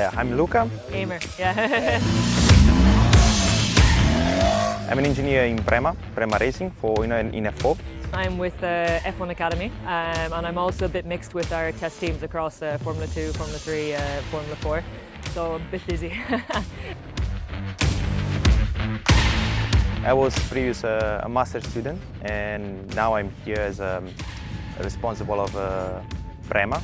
I'm Luca. Eimear, yeah. I'm an engineer in Prema Racing in F4. I'm with F1 Academy, and I'm also a bit mixed with our test teams across Formula 2, Formula 3, Formula 4, so a bit busy. I was previously a master's student, and now I'm here as responsible of Prema.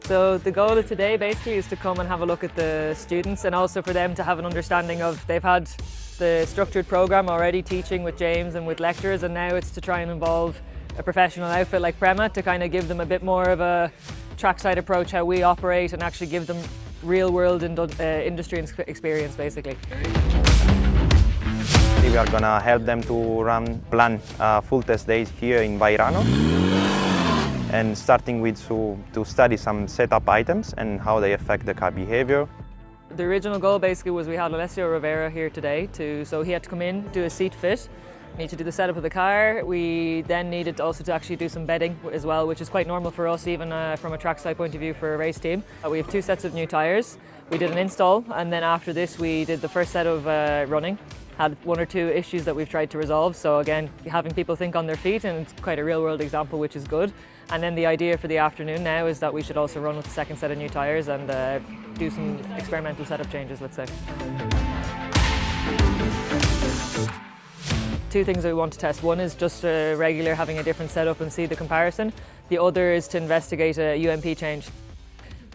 So the goal of today basically is to come and have a look at the students, and also for them to have an understanding of, they've had the structured program already teaching with James and with lecturers, and now it's to try and involve a professional outfit like Prema to kind of give them a bit more of a trackside approach, how we operate, and actually give them real world industry experience basically. We are going to help them to plan full test days here in Vairano, and starting with to study some setup items and how they affect the car behavior. The original goal basically was we had Alessio Rovera here today, so he had to come in, do a seat fit, need to do the setup of the car. We then needed also to actually do some bedding as well, which is quite normal for us, even from a trackside point of view for a race team. We have 2 sets of new tyres. We did an install, and then after this we did the first set of running. Had 1 or 2 issues that we've tried to resolve, so again, having people think on their feet, and it's quite a real world example, which is good. And then the idea for the afternoon now is that we should also run with the second set of new tyres and do some experimental setup changes, let's say. 2 things that we want to test. One is just regular having a different setup and see the comparison. The other is to investigate a UMP change.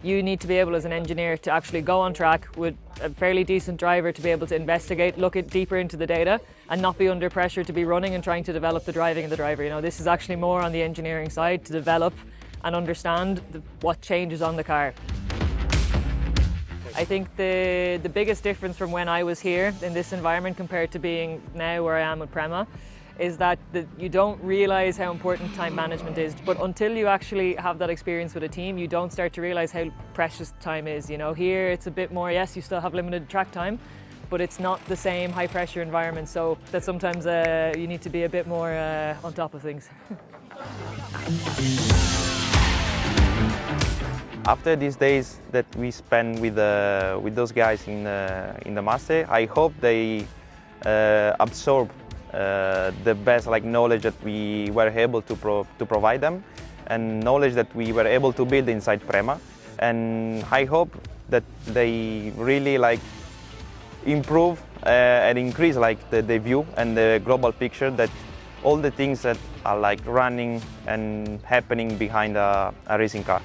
You need to be able as an engineer to actually go on track with a fairly decent driver to be able to investigate, look deeper into the data, and not be under pressure to be running and trying to develop the driving of the driver. You know, this is actually more on the engineering side to develop and understand what changes on the car. I think the biggest difference from when I was here in this environment compared to being now where I am with Prema is that you don't realise how important time management is. But until you actually have that experience with a team, you don't start to realise how precious time is. You know, here it's a bit more, yes, you still have limited track time, but it's not the same high pressure environment, so that sometimes you need to be a bit more on top of things. After these days that we spend with those guys in the master, I hope they absorb the best knowledge that we were able to provide them, and knowledge that we were able to build inside Prema. And I hope that they really improve and increase the view and the global picture, that all the things that are running and happening behind a racing car.